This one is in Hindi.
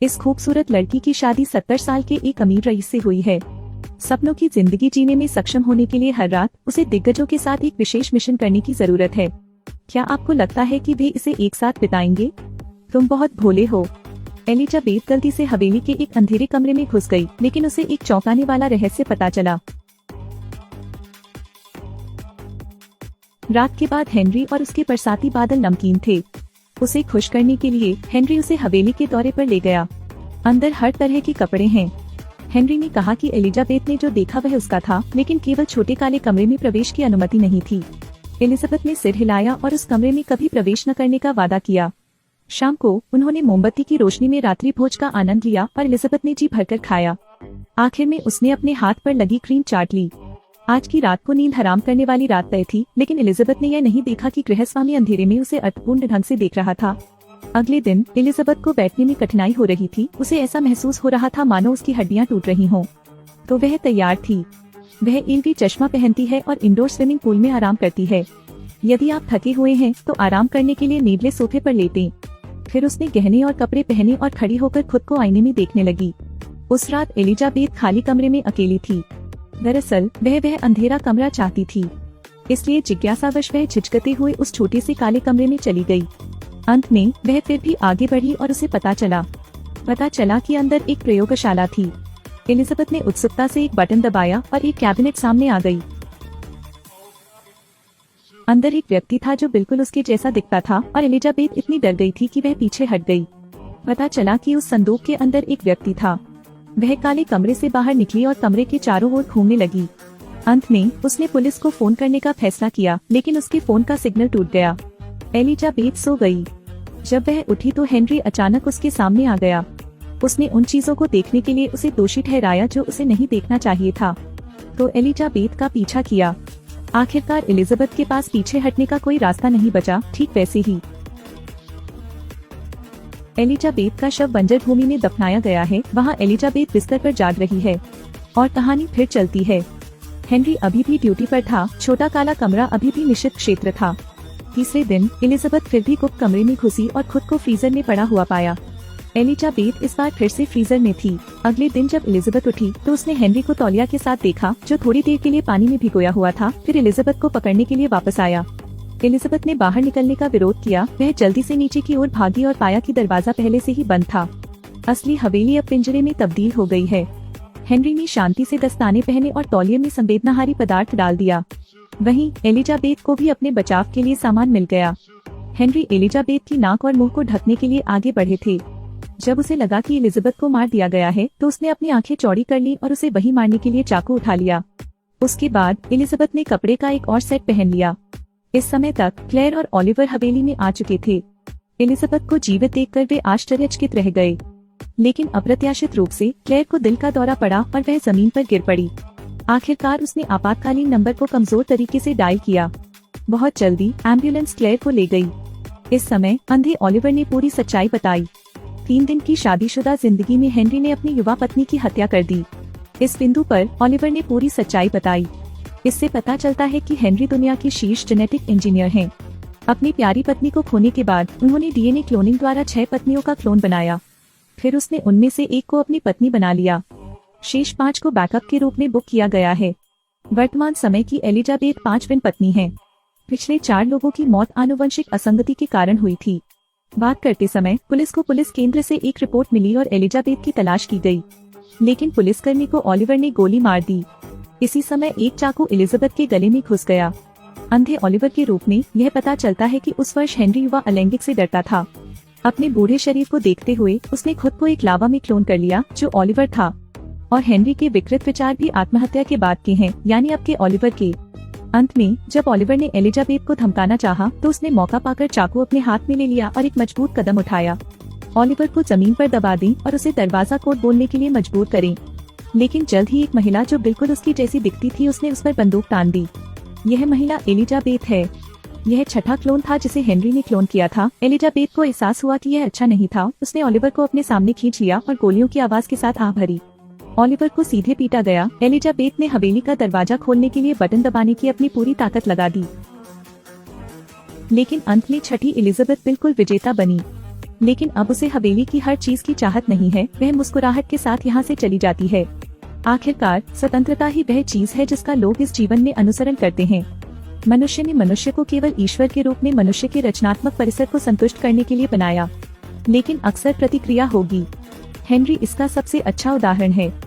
इस खूबसूरत लड़की की शादी 70 साल के एक अमीर रईस से हुई है। सपनों की जिंदगी जीने में सक्षम होने के लिए हर रात उसे दिग्गजों के साथ एक विशेष मिशन करने की जरूरत है। क्या आपको लगता है कि वे इसे एक साथ बिताएंगे? तुम बहुत भोले हो। एलिजाबेथ गलती से हवेली के एक अंधेरे कमरे में घुस गई, लेकिन उसे एक चौंकाने वाला रहस्य पता चला। रात के बाद हेनरी और उसके बरसाती बादल नमकीन थे। उसे खुश करने के लिए हेनरी उसे हवेली के दौरे पर ले गया। अंदर हर तरह के कपड़े हैं। हेनरी ने कहा कि एलिजाबेथ ने जो देखा वह उसका था, लेकिन केवल छोटे काले कमरे में प्रवेश की अनुमति नहीं थी। एलिजाबेथ ने सिर हिलाया और उस कमरे में कभी प्रवेश न करने का वादा किया। शाम को उन्होंने मोमबत्ती की रोशनी में रात्रि भोज का आनंद लिया और एलिजाबेथ ने जी भरकर खाया। आखिर में उसने अपने हाथ पर लगी क्रीम चाट ली। आज की रात को नींद हराम करने वाली रात तय थी, लेकिन एलिजाबेथ ने यह नहीं देखा कि गृहस्वामी अंधेरे में उसे अर्थपूर्ण ढंग से देख रहा था। अगले दिन एलिजाबेथ को बैठने में कठिनाई हो रही थी। उसे ऐसा महसूस हो रहा था मानो उसकी हड्डियां टूट रही हों। तो वह तैयार थी। वह एलवी चश्मा पहनती है और इंडोर स्विमिंग पूल में आराम करती है। यदि आप थके हुए हैं तो आराम करने के लिए नीले सोफे पर लेटें। फिर उसने गहने और कपड़े पहने और खड़ी होकर खुद को आईने में देखने लगी। उस रात एलिजाबेथ खाली कमरे में अकेली थी। दरअसल वह अंधेरा कमरा चाहती थी, इसलिए जिज्ञासावश वह झिझकते हुए उस छोटे से काले कमरे में चली गई। अंत में वह फिर भी आगे बढ़ी और उसे पता चला कि अंदर एक प्रयोगशाला थी। एलिजाबेथ ने उत्सुकता से एक बटन दबाया और एक कैबिनेट सामने आ गई। अंदर एक व्यक्ति था जो बिल्कुल उसके जैसा दिखता था और एलिजाबेथ इतनी डर गई थी कि वह पीछे हट गई। पता चला कि उस संदूक के अंदर एक व्यक्ति था। वह काले कमरे से बाहर निकली और कमरे के चारों ओर घूमने लगी। अंत में उसने पुलिस को फोन करने का फैसला किया, लेकिन उसके फोन का सिग्नल टूट गया। एलिजाबेथ सो गई। जब वह उठी तो हेनरी अचानक उसके सामने आ गया। उसने उन चीजों को देखने के लिए उसे दोषी ठहराया जो उसे नहीं देखना चाहिए था। तो एलिजाबेथ का पीछा किया। आखिरकार एलिजाबेथ के पास पीछे हटने का कोई रास्ता नहीं बचा। ठीक वैसे ही एलिजाबेथ का शव बंजर भूमि में दफनाया गया है। वहाँ एलिजाबेथ बिस्तर पर जाग रही है और कहानी फिर चलती है। हेनरी अभी भी ड्यूटी पर था। छोटा काला कमरा अभी भी निषिद्ध क्षेत्र था। तीसरे दिन एलिजाबेथ फिर भी गुप्त कमरे में घुसी और खुद को फ्रीजर में पड़ा हुआ पाया। एलिजाबेथ इस बार फिर से फ्रीजर में थी। अगले दिन जब एलिजाबेथ उठी तो उसने हेनरी को तौलिया के साथ देखा, जो थोड़ी देर के लिए पानी में भिगोया हुआ था। फिर एलिजाबेथ को पकड़ने के लिए वापस आया। एलिजाबेथ ने बाहर निकलने का विरोध किया। वह जल्दी से नीचे की ओर भागी और पाया कि दरवाजा पहले से ही बंद था। असली हवेली अब पिंजरे में तब्दील हो गई है। हेनरी ने शांति से दस्ताने पहने और तौलिए में संवेदनाहारी पदार्थ डाल दिया। वहीं एलिजाबेथ को भी अपने बचाव के लिए सामान मिल गया। हेनरी एलिजाबेथ की नाक और मुंह को ढकने के लिए आगे बढ़े थे। जब उसे लगा कि एलिजाबेथ को मार दिया गया है तो उसने अपनी आंखें चौड़ी कर ली और उसे वही मारने के लिए चाकू उठा लिया। उसके बाद एलिजाबेथ ने कपड़े का एक और सेट पहन लिया। इस समय तक क्लेयर और ओलिवर हवेली में आ चुके थे। एलिजाबेथ को जीवित देखकर वे आश्चर्यचकित रह गए, लेकिन अप्रत्याशित रूप से क्लेयर को दिल का दौरा पड़ा और वह जमीन पर गिर पड़ी। आखिरकार उसने आपातकालीन नंबर को कमजोर तरीके से डायल किया। बहुत जल्दी एम्बुलेंस क्लेयर को ले गई। इस समय अंधे ओलिवर ने पूरी सच्चाई बताई। 3 दिन की शादीशुदा जिंदगी में हेनरी ने अपनी युवा पत्नी की हत्या कर दी। इस बिंदु पर ओलिवर ने पूरी सच्चाई बताई। इससे पता चलता है कि हेनरी दुनिया के शीर्ष जेनेटिक इंजीनियर हैं। अपनी प्यारी पत्नी को खोने के बाद उन्होंने डीएनए क्लोनिंग द्वारा 6 पत्नियों का क्लोन बनाया। फिर उसने उनमें से एक को अपनी पत्नी बना लिया। शेष 5 को बैकअप के रूप में बुक किया गया है। वर्तमान समय की एलिजाबेथ 5वीं पत्नी है। पिछले 4 लोगों की मौत आनुवंशिक असंगति के कारण हुई थी। बात करते समय पुलिस को पुलिस केंद्र से एक रिपोर्ट मिली और एलिजाबेथ की तलाश की गई, लेकिन पुलिसकर्मी को ओलिवर ने गोली मार दी। इसी समय एक चाकू एलिजाबेथ के गले में घुस गया। अंधे ओलिवर के रूप में यह पता चलता है कि उस वर्ष हेनरी युवा अलैंगिक से डरता था। अपने बूढ़े शरीर को देखते हुए उसने खुद को एक लावा में क्लोन कर लिया जो ओलिवर था। और हेनरी के विकृत विचार भी आत्महत्या के बाद के हैं, यानी अब के ओलिवर के। अंत में जब ओलिवर ने एलिजाबेथ को धमकाना चाहा तो उसने मौका पाकर चाकू अपने हाथ में ले लिया और एक मजबूत कदम उठाया। ओलिवर को जमीन पर दबा दें और उसे दरवाजा कोड बोलने के लिए मजबूर करें। लेकिन जल्द ही एक महिला जो बिल्कुल उसकी जैसी दिखती थी उसने उस पर बंदूक तान दी। यह महिला एलिजाबेथ है। यह 6ठा क्लोन था जिसे हेनरी ने क्लोन किया था। एलिजाबेथ को एहसास हुआ कि यह अच्छा नहीं था। उसने ओलिवर को अपने सामने खींच लिया और गोलियों की आवाज के साथ आह भरी। ओलिवर को सीधे पीटा गया। एलिजाबेथ ने हवेली का दरवाजा खोलने के लिए बटन दबाने की अपनी पूरी ताकत लगा दी, लेकिन अंत में 6ठी एलिजाबेथ बिल्कुल विजेता बनी। लेकिन अब उसे हवेली की हर चीज की चाहत नहीं है। वह मुस्कुराहट के साथ यहाँ से चली जाती है। आखिरकार स्वतंत्रता ही वह चीज है जिसका लोग इस जीवन में अनुसरण करते हैं। मनुष्य ने मनुष्य को केवल ईश्वर के रूप में मनुष्य के रचनात्मक परिसर को संतुष्ट करने के लिए बनाया, लेकिन अक्सर प्रतिक्रिया होगी। हेनरी इसका सबसे अच्छा उदाहरण है।